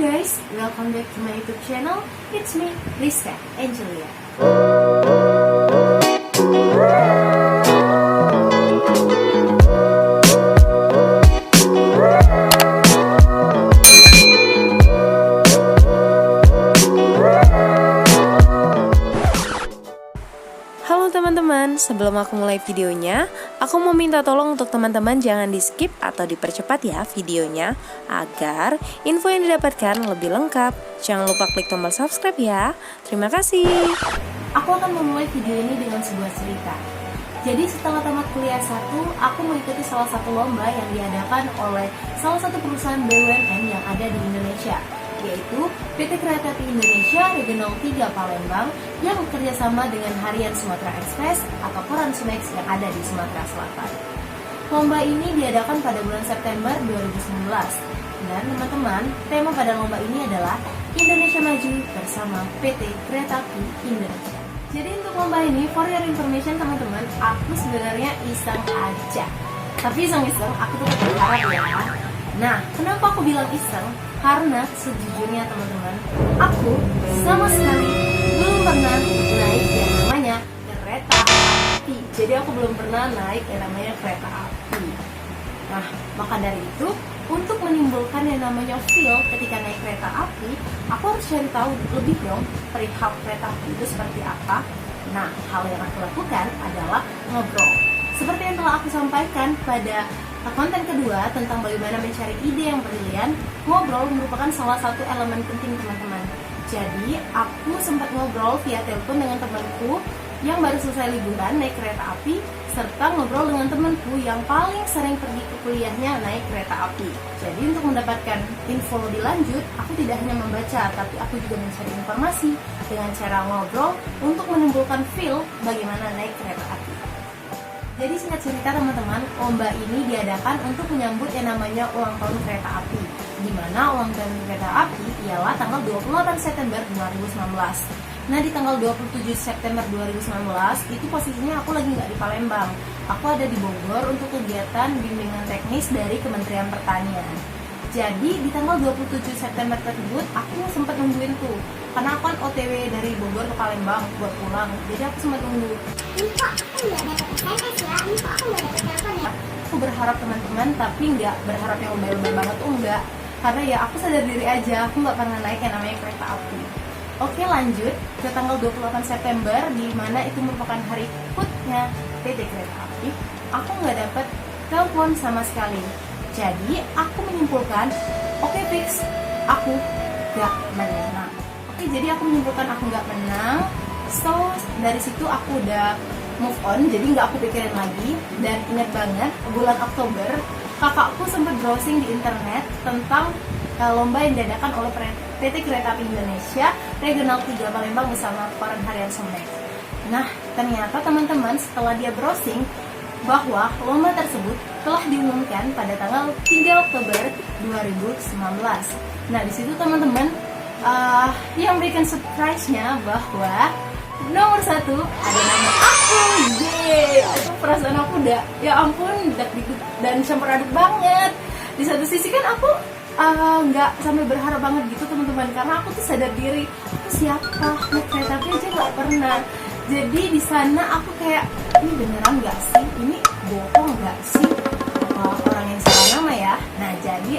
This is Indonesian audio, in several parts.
guys, welcome back to my YouTube channel. It's me, Rizka Angelia. Halo teman-teman, sebelum aku mulai videonya, aku mau minta tolong untuk teman-teman jangan di skip atau dipercepat ya videonya, agar info yang didapatkan lebih lengkap. Jangan lupa klik tombol subscribe ya. Terima kasih. Aku akan memulai video ini dengan sebuah cerita. Jadi setelah tamat kuliah 1, aku mengikuti salah satu lomba yang diadakan oleh salah satu perusahaan BUMN yang ada di Indonesia, yaitu PT Kereta Api Indonesia Regional 3 Palembang yang bekerja sama dengan Harian Sumatera Express atau Koran Sumex yang ada di Sumatera Selatan. Lomba ini diadakan pada bulan September 2019 dan teman-teman, tema pada lomba ini adalah Indonesia Maju bersama PT Kereta Api Indonesia. Jadi untuk lomba ini, for your information teman-teman, aku sebenarnya iseng aja. Tapi iseng-iseng aku tuh berharap ya. Nah, kenapa aku bilang iseng? Karena sejujurnya teman-teman, aku sama sekali belum pernah naik yang namanya kereta api. Jadi aku belum pernah naik yang namanya kereta api. Nah, maka dari itu, untuk menimbulkan yang namanya feel ketika naik kereta api, aku harus cari tahu lebih dong perihal kereta api itu seperti apa. Nah, hal yang aku lakukan adalah ngobrol. Seperti yang telah aku sampaikan pada konten kedua tentang bagaimana mencari ide yang brilian, ngobrol merupakan salah satu elemen penting teman-teman. Jadi, aku sempat ngobrol via telepon dengan temanku yang baru selesai liburan naik kereta api, serta ngobrol dengan temanku yang paling sering pergi ke kuliahnya naik kereta api. Jadi untuk mendapatkan info lebih lanjut, aku tidak hanya membaca, tapi aku juga mencari informasi dengan cara ngobrol untuk menimbulkan feel bagaimana naik kereta api. Jadi singkat cerita teman-teman, lomba ini diadakan untuk menyambut yang namanya ulang tahun kereta api, di mana ulang tahun kereta api ialah tanggal 28 September 2019. Nah, di tanggal 27 September 2019, itu posisinya aku lagi nggak di Palembang. Aku ada di Bogor untuk kegiatan bimbingan teknis dari Kementerian Pertanian. Jadi, di tanggal 27 September tersebut, aku sempat nungguin tuh. Karena aku kan OTW dari Bogor ke Palembang buat pulang. Jadi, aku sempat nunggu. Info aku nggak dapet SMS ya, info aku nggak dapet telepon ya. Aku berharap teman-teman, tapi nggak berharap yang lebay-lebay banget tuh enggak. Karena ya aku sadar diri aja, aku nggak pernah naik yang namanya kereta api. Oke, lanjut ke tanggal 28 September, di mana itu merupakan hari HUT-nya PT Kereta Api. Aku nggak dapat telepon sama sekali. Jadi, aku menyimpulkan, oke fix, aku nggak menang. Oke, jadi aku menyimpulkan aku nggak menang. So, dari situ aku udah move on, jadi nggak aku pikirin lagi. Dan ingat banget, bulan Oktober, kakakku sempat browsing di internet tentang lomba yang diadakan oleh PT Kereta Api Indonesia Regional 3 Palembang bersama Koran Harian Sumex. Nah, ternyata teman-teman setelah dia browsing bahwa lomba tersebut telah diumumkan pada tanggal 3 Oktober 2019. Nah, di situ teman-teman yang bikin surprise-nya bahwa nomor 1 ada nama aku. Yeay, itu perasaan aku udah, ya ampun, deg-degan dan campur aduk banget. Di satu sisi kan aku nggak sampai berharap banget gitu teman-teman, karena aku tuh sadar diri aku siapa, naik kereta api aja nggak pernah. Jadi di sana aku kayak, ini beneran nggak sih, ini bohong nggak sih, orang yang salah nama ya. Nah, jadi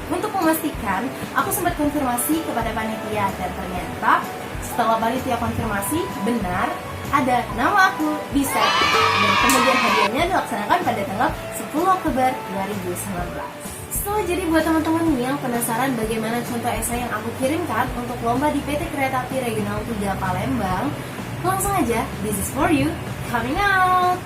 untuk memastikan, aku sempat konfirmasi kepada panitia dan ternyata setelah panitia konfirmasi benar ada nama aku di set, dan kemudian hadiahnya dilaksanakan pada tanggal 10 Oktober 2019. So, jadi buat teman-teman yang penasaran bagaimana contoh esai yang aku kirimkan untuk lomba di PT Kereta Api Regional 3 Palembang, langsung aja, this is for you, coming out!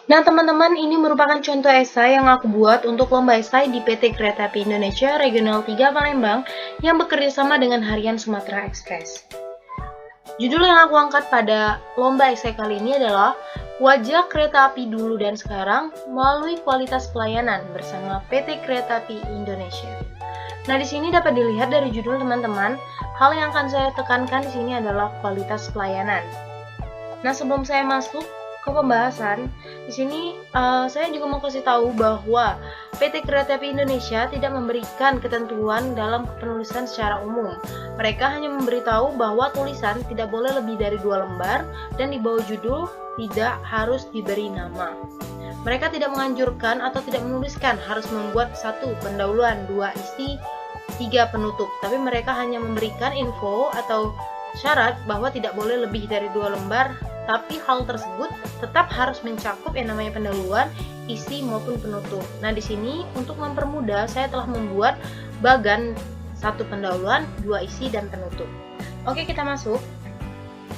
Nah teman-teman, ini merupakan contoh esai yang aku buat untuk lomba esai di PT Kereta Api Indonesia Regional 3 Palembang yang bekerja sama dengan Harian Sumatera Express. Judul yang aku angkat pada lomba esai kali ini adalah Wajah kereta api dulu dan sekarang melalui kualitas pelayanan bersama PT Kereta Api Indonesia. Nah, di sini dapat dilihat dari judul teman-teman, hal yang akan saya tekankan di sini adalah kualitas pelayanan. Nah, sebelum saya masuk ke pembahasan, di sini saya juga mau kasih tahu bahwa PT Kereta Api Indonesia tidak memberikan ketentuan dalam penulisan secara umum. Mereka hanya memberitahu bahwa tulisan tidak boleh lebih dari 2 lembar dan di bawah judul tidak harus diberi nama. Mereka tidak menganjurkan atau tidak menuliskan harus membuat 1 pendahuluan, 2 isi, 3 penutup, tapi mereka hanya memberikan info atau syarat bahwa tidak boleh lebih dari 2 lembar, tapi hal tersebut tetap harus mencakup yang namanya pendahuluan, isi maupun penutup. Nah, di sini untuk mempermudah saya telah membuat bagan 1 pendahuluan, 2 isi dan penutup. Oke, kita masuk.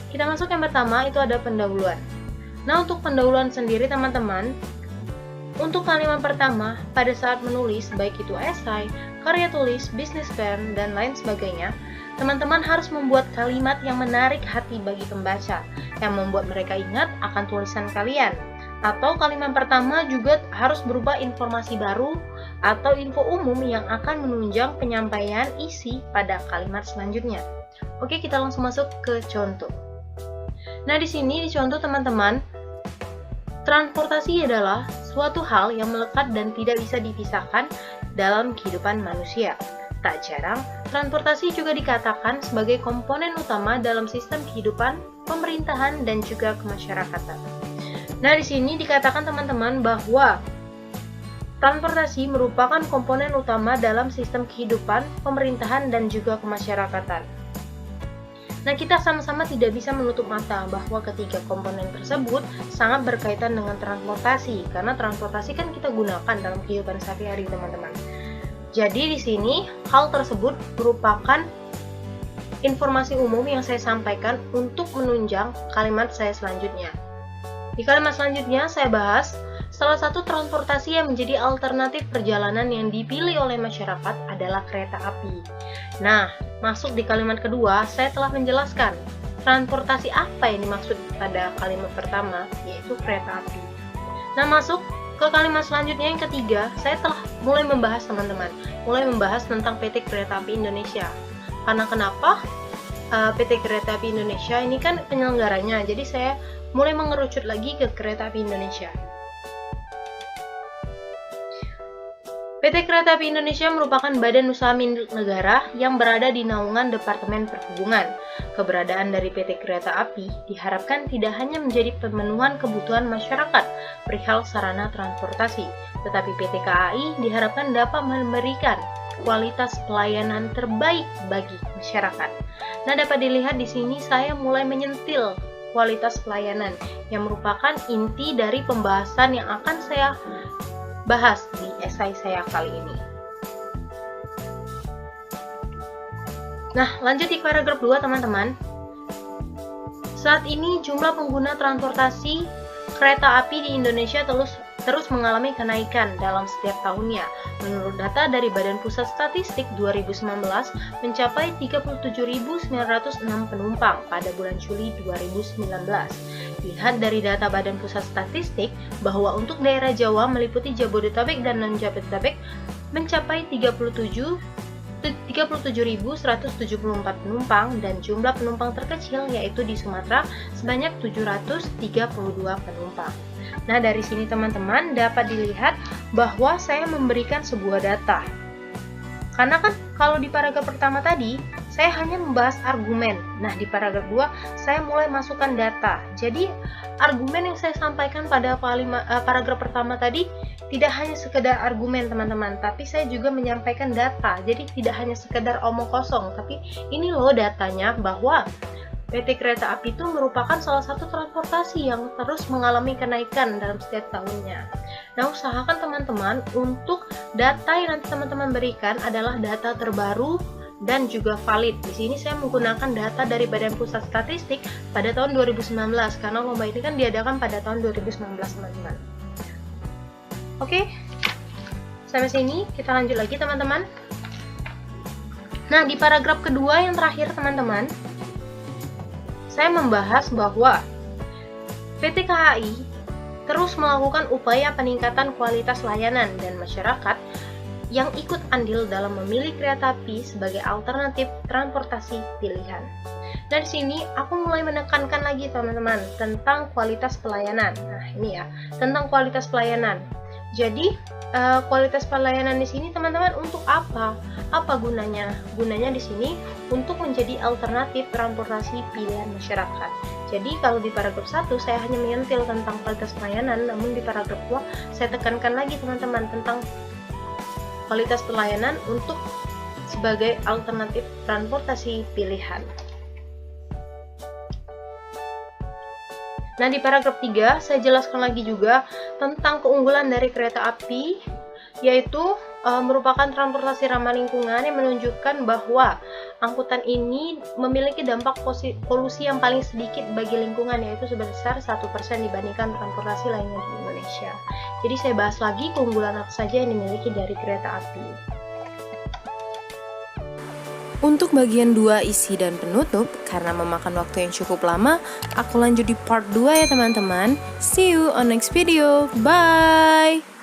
Kita masuk yang pertama itu ada pendahuluan. Nah, untuk pendahuluan sendiri teman-teman, untuk kalimat pertama pada saat menulis baik itu esai, karya tulis, bisnis plan, dan lain sebagainya, teman-teman harus membuat kalimat yang menarik hati bagi pembaca, yang membuat mereka ingat akan tulisan kalian. Atau kalimat pertama juga harus berupa informasi baru atau info umum yang akan menunjang penyampaian isi pada kalimat selanjutnya. Oke, kita langsung masuk ke contoh. Nah, di sini di contoh teman-teman, transportasi adalah suatu hal yang melekat dan tidak bisa dipisahkan dalam kehidupan manusia. Tak jarang, transportasi juga dikatakan sebagai komponen utama dalam sistem kehidupan, pemerintahan, dan juga kemasyarakatan. Nah, di sini dikatakan teman-teman bahwa transportasi merupakan komponen utama dalam sistem kehidupan, pemerintahan, dan juga kemasyarakatan. Nah, kita sama-sama tidak bisa menutup mata bahwa ketiga komponen tersebut sangat berkaitan dengan transportasi, karena transportasi kan kita gunakan dalam kehidupan sehari-hari, teman-teman. Jadi di sini hal tersebut merupakan informasi umum yang saya sampaikan untuk menunjang kalimat saya selanjutnya. Di kalimat selanjutnya saya bahas salah satu transportasi yang menjadi alternatif perjalanan yang dipilih oleh masyarakat adalah kereta api. Nah, masuk di kalimat kedua, saya telah menjelaskan transportasi apa yang dimaksud pada kalimat pertama, yaitu kereta api. Nah, masuk ke kalimat selanjutnya yang ketiga, saya telah mulai membahas teman-teman, mulai membahas tentang PT Kereta Api Indonesia. Karena kenapa? PT Kereta Api Indonesia ini kan penyelenggaranya, jadi saya mulai mengerucut lagi ke Kereta Api Indonesia. PT Kereta Api Indonesia merupakan badan usaha milik negara yang berada di naungan Departemen Perhubungan. Keberadaan dari PT Kereta Api diharapkan tidak hanya menjadi pemenuhan kebutuhan masyarakat perihal sarana transportasi, tetapi PT KAI diharapkan dapat memberikan kualitas pelayanan terbaik bagi masyarakat. Nah, dapat dilihat di sini saya mulai menyentil kualitas pelayanan yang merupakan inti dari pembahasan yang akan saya bahas di esai saya kali ini. Nah, lanjut di paragraf 2 teman-teman. Saat ini jumlah pengguna transportasi kereta api di Indonesia terus mengalami kenaikan dalam setiap tahunnya. Menurut data dari Badan Pusat Statistik 2019 mencapai 37.906 penumpang pada bulan Juli 2019. Lihat dari data Badan Pusat Statistik bahwa untuk daerah Jawa meliputi Jabodetabek dan non-Jabodetabek mencapai 37.174 penumpang dan jumlah penumpang terkecil yaitu di Sumatera sebanyak 732 penumpang. Nah, dari sini teman-teman dapat dilihat bahwa saya memberikan sebuah data. Karena kan kalau di paragraf pertama tadi saya hanya membahas argumen. Nah, di paragraf 2 saya mulai masukkan data. Jadi argumen yang saya sampaikan pada paragraf pertama tadi tidak hanya sekedar argumen teman-teman, tapi saya juga menyampaikan data. Jadi tidak hanya sekedar omong kosong, tapi ini loh datanya bahwa PT Kereta Api itu merupakan salah satu transportasi yang terus mengalami kenaikan dalam setiap tahunnya. Nah, usahakan teman-teman untuk data yang nanti teman-teman berikan adalah data terbaru dan juga valid. Di sini saya menggunakan data dari Badan Pusat Statistik pada tahun 2019 karena lomba ini kan diadakan pada tahun 2019 teman-teman. Oke, sampai sini kita lanjut lagi teman-teman. Nah, di paragraf kedua yang terakhir teman-teman, saya membahas bahwa PT KAI terus melakukan upaya peningkatan kualitas layanan dan masyarakat yang ikut andil dalam memilih kereta api sebagai alternatif transportasi pilihan. Dari sini aku mulai menekankan lagi teman-teman tentang kualitas pelayanan. Nah, ini ya, tentang kualitas pelayanan. Jadi, kualitas pelayanan di sini teman-teman untuk apa? Apa gunanya? Gunanya di sini untuk menjadi alternatif transportasi pilihan masyarakat. Jadi, kalau di paragraf 1 saya hanya menyentil tentang kualitas pelayanan, namun di paragraf 2 saya tekankan lagi teman-teman tentang kualitas pelayanan untuk sebagai alternatif transportasi pilihan. Nah, di paragraf 3 saya jelaskan lagi juga tentang keunggulan dari kereta api, yaitu merupakan transportasi ramah lingkungan yang menunjukkan bahwa angkutan ini memiliki dampak polusi yang paling sedikit bagi lingkungan, yaitu sebesar 1% dibandingkan transportasi lainnya di Indonesia. Jadi saya bahas lagi keunggulan apa saja yang dimiliki dari kereta api. Untuk bagian 2 isi dan penutup, karena memakan waktu yang cukup lama, aku lanjut di part 2 ya teman-teman. See you on next video. Bye!